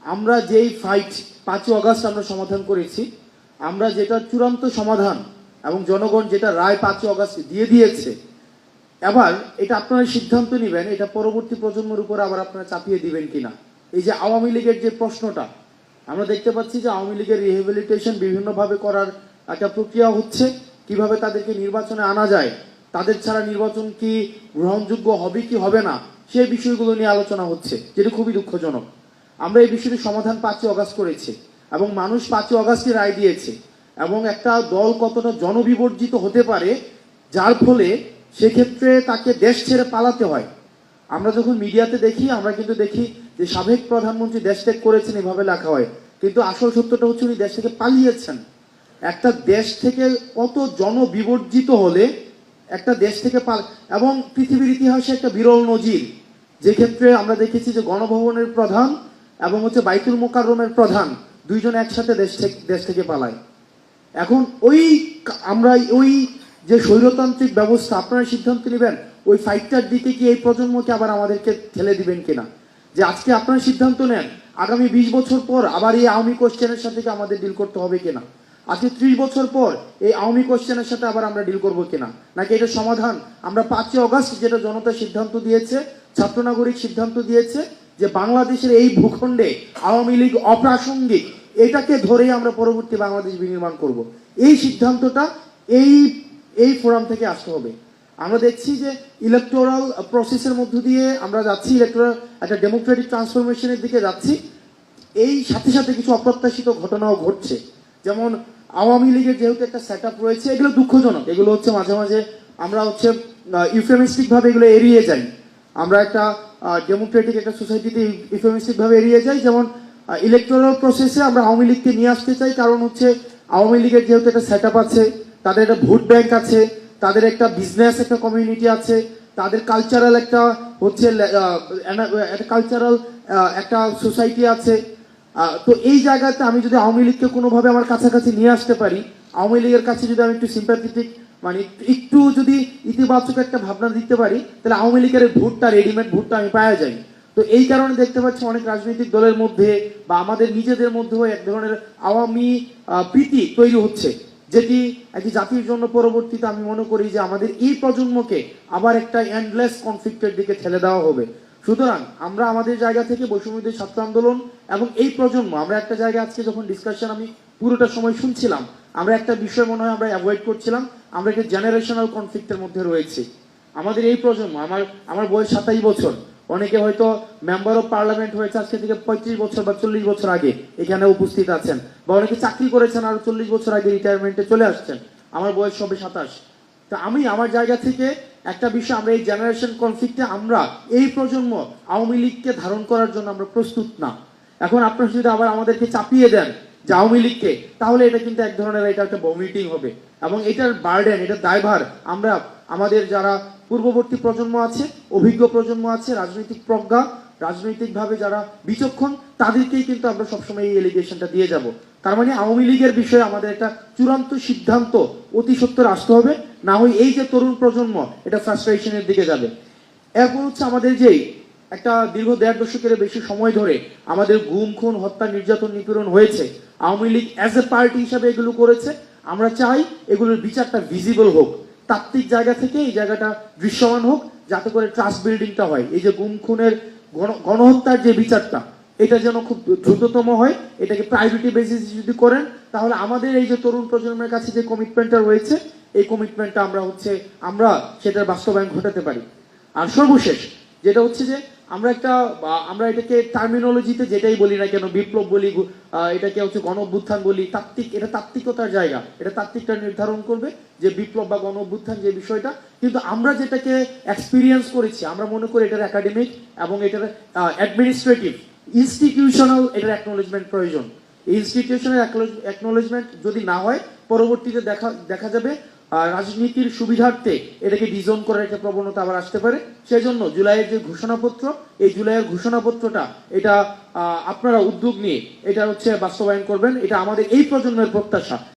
আমরা যেই fight 5ই August আমরা সমাধান করেছি, আমরা যেটা চূড়ান্ত সমাধান এবং জনগণ যেটা রায় 5ই আগস্ট দিয়ে দিয়েছে, এবার এটা আপনারা সিদ্ধান্ত নেবেন এটা পরবর্তী প্রজন্মের উপর আবার আপনারা চাপিয়ে দিবেন কিনা। এই যে আওয়ামী লীগের যে প্রশ্নটা আমরা দেখতে পাচ্ছি যে আওয়ামী লীগের রিহেবিলিটেশন বিভিন্নভাবে করার একটা প্রক্রিয়া হচ্ছে, কিভাবে তাদেরকে নির্বাচনে আনা যায়, তাদের ছাড়া নির্বাচন কি গ্রহণযোগ্য হবে কি হবে না, সেই বিষয়গুলো নিয়ে আলোচনা হচ্ছে, যেটা খুবই দুঃখজনক। আমরা এই বিষয়টি সমাধান 5ই আগস্ট করেছি এবং মানুষ 5ই আগস্টে রায় দিয়েছে, এবং একটা দল কতটা জনবিবর্জিত হতে পারে যার ফলে সেক্ষেত্রে তাকে দেশ ছেড়ে পালাতে হয়। আমরা যখন মিডিয়াতে দেখি আমরা কিন্তু দেখি যে সাবেক প্রধানমন্ত্রী দেশ ত্যাগ করেছেন এভাবে লেখা হয়, কিন্তু আসল সত্যটা হচ্ছে উনি দেশ থেকে পালিয়েছেন। একটা দেশ থেকে কত জনবিবর্জিত হলে একটা দেশ থেকে এবং পৃথিবীর ইতিহাসে একটা বিরল নজির, যে ক্ষেত্রে আমরা দেখেছি যে গণভবনের প্রধান এবং হচ্ছে বাইতুল মোকাররমের প্রধান দুইজন একসাথে দেশ থেকে পালায়। এখন আমরা ওই যে স্বৈরতান্ত্রিক ব্যবস্থা আপনারা সিদ্ধান্ত নেবেন ওই ফাইটটার দিকে কি এই প্রজন্মকে আবার আমাদেরকে ঠেলে দিবেন কিনা, যে আজকে আপনারা সিদ্ধান্ত নেন আগামী 20 বছর পর আবার এই আওয়ামী কোশ্চেনের সাথে কি আমাদের ডিল করতে হবে কিনা, আজকে 30 বছর পর এই আওয়ামী কোশ্চেনের সাথে আবার আমরা ডিল করবো কিনা, নাকি এটা সমাধান আমরা 5ই আগস্ট যেটা জনতা সিদ্ধান্ত দিয়েছে, ছাত্র নাগরিক সিদ্ধান্ত দিয়েছে যে বাংলাদেশের এই ভূখণ্ডে আওয়ামী লীগ অপ্রাসঙ্গিক, এটাকে ধরেই আমরা পরবর্তী বাংলাদেশ বিনির্মাণ করব। এই সিদ্ধান্তটা এই ফোরাম থেকে আসতে হবে। আমরা দেখছি যে ইলেকটোরাল প্রসেসের মধ্য দিয়ে আমরা যাচ্ছি, ইলেকটোরাল একটা ডেমোক্রেটিক ট্রান্সফরমেশনের দিকে যাচ্ছি। এই সাথে সাথে কিছু অপ্রত্যাশিত ঘটনাও ঘটছে, যেমন আওয়ামী লীগের যেহেতু একটা সেট আপ রয়েছে, এগুলো দুঃখজনক, এগুলো হচ্ছে মাঝে মাঝে আমরা হচ্ছে ইউফেমিস্টিক ভাবে এগুলো এড়িয়ে যাই। আমরা একটা ডেমোক্রেটিক একটা সোসাইটিতে ইউফেমিস্টিক ভাবে এড়িয়ে যাই, যেমন ইলেকটোরাল প্রসেসে আমরা আওয়ামী লীগকে নিয়ে আসতে চাই, কারণ হচ্ছে আওয়ামী লীগের যেহেতু একটা সেট আপ আছে, তাদের একটা ভোট ব্যাংক আছে, তাদের একটা বিজনেস একটা কমিউনিটি আছে, তাদের কালচারাল একটা হচ্ছে কালচারাল একটা সোসাইটি আছে। তো এই জায়গাতে আমি যদি আওয়ামী লীগকে কোনোভাবে আমার কাছাকাছি নিয়ে আসতে পারি, আওয়ামী লীগের কাছে যদি আমি একটু সিম্প্যাথেটিক মানে একটু যদি ইতিবাচক একটা ভাবনা দিতে পারি, তাহলে আওয়ামী লীগের ভোটটা রেডিমেড ভোটটা আমি পাওয়া যাই। তো এই কারণে দেখতে পাচ্ছি অনেক রাজনৈতিক দলের মধ্যে বা আমাদের নিজেদের মধ্যেও এক ধরনের আওয়ামী প্রীতি তৈরি হচ্ছে, যেটি একটি জাতির জন্য পরবর্তীতে আমি মনে করি যে আমাদের এই প্রজন্মকে আবার একটা এন্ডলেস কনফ্লিক্টের দিকে ঠেলে দেওয়া হবে। সুতরাং আমরা আমাদের জায়গা থেকে বৈষম্যবিরোধী ছাত্র আন্দোলন এবং এই প্রজন্ম আমরা একটা জায়গায় আজকে যখন ডিসকাশন আমি পুরোটা সময় শুনছিলাম, আমরা একটা বিষয় মনে হয় আমরা অ্যাভয়েড করছিলাম, আমরা একটা জেনারেশনাল কনফ্লিক্টের মধ্যে রয়েছি। আমাদের এই প্রজন্ম, আমার বয়স 27 বছর, অনেকে হয়তো মেম্বার অফ পার্লামেন্ট হয়েছে আজকে থেকে 35 বছর বা 40 বছর আগে এখানে উপস্থিত আছেন, বা অনেকে চাকরি করেছেন আরো 40 বছর আগে রিটায়ারমেন্টে চলে আসছেন, আমার বয়স সবে 27। তা আমি আমার জায়গা থেকে একটা বিষয়, আমরা এই জেনারেশন কনফ্লিক্টে আমরা এই প্রজন্ম আওয়ামী লীগকে ধারণ করার জন্য আমরা প্রস্তুত না। এখন আপনারা যদি আবার আমাদেরকে চাপিয়ে দেন যে আওয়ামী লীগকে, তাহলে এটা কিন্তু এক ধরনের এটা একটা ভমিটিং হবে, এবং এটার বার্ডেন, এটার দায়ভার আমরা আমাদের যারা পূর্ববর্তী প্রজন্ম আছে, অভিজ্ঞ প্রজন্ম আছে, রাজনৈতিক প্রজ্ঞা, রাজনৈতিকভাবে যারা বিচক্ষণ, তাদেরকেই কিন্তু আমরা সবসময় এই এলিগেশনটা দিয়ে যাব। তার মানে আওয়ামী লীগের বিষয়ে আমাদের একটা চূড়ান্ত সিদ্ধান্ত অতি সত্বর আসতে হবে, না হয় এই যে তরুণ প্রজন্ম এটা ফ্রাস্ট্রেশনের দিকে যাবে। এরপর হচ্ছে আমাদের যেই একটা দীর্ঘ 1.5 দশকের বেশি সময় ধরে আমাদের গুম খুন হত্যা নির্যাতন নিপীড়ন হয়েছে, Awami League as a party হিসাবে এগুলো করেছে। আমরা চাই এগুলোর বিচারটা ভিজিবল হোক, তাত্ত্বিক জায়গা থেকে এই জায়গাটা দৃশ্যমান হোক, যাতে করে ট্রাস্ট বিল্ডিংটা হয়। এই যে গুম খুনের গণহত্যার যে বিচারটা, এটা যেন খুব দ্রুততম হয়, এটাকে প্রায়োরিটি বেসিস যদি করেন, তাহলে আমাদের এই যে তরুণ প্রজন্মের কাছে যে কমিটমেন্টটা রয়েছে, এই কমিটমেন্টটা আমরা সেটার বাস্তবায়ন ঘটাতে পারি। আর সর্বশেষ যেটা হচ্ছে যে আমরা এটাকে টার্মিনোলজিতে যেটাই বলি না কেন, বিপ্লব বলি, এটাকে হচ্ছে গণ অভ্যুত্থান বলি, এটা তাত্ত্বিকতার জায়গা, এটা তাত্ত্বিকটা নির্ধারণ করবে যে বিপ্লব বা গণ অভ্যুত্থান যে বিষয়টা। কিন্তু আমরা যেটাকে এক্সপিরিয়েন্স করেছি, আমরা মনে করি এটার একাডেমিক এবং এটার অ্যাডমিনিস্ট্রেটিভ ইনস্টিটিউশনাল এটার অ্যাকনোলেজমেন্ট প্রয়োজন। এই ইনস্টিটিউশনাল অ্যাকনোলেজমেন্ট যদি না হয়, পরবর্তীতে দেখা যাবে রাজনীতির সুবিধার্থে এটাকে ডিজোন করার একটা প্রবণতা আবার আসতে পারে। সেই জন্য জুলাইয়ের যে ঘোষণাপত্র, এই জুলাইয়ের ঘোষণাপত্রটা এটা আপনারা উদ্যোগ নিয়ে এটা হচ্ছে বাস্তবায়ন করবেন, এটা আমাদের এই প্রজন্মের প্রত্যাশা।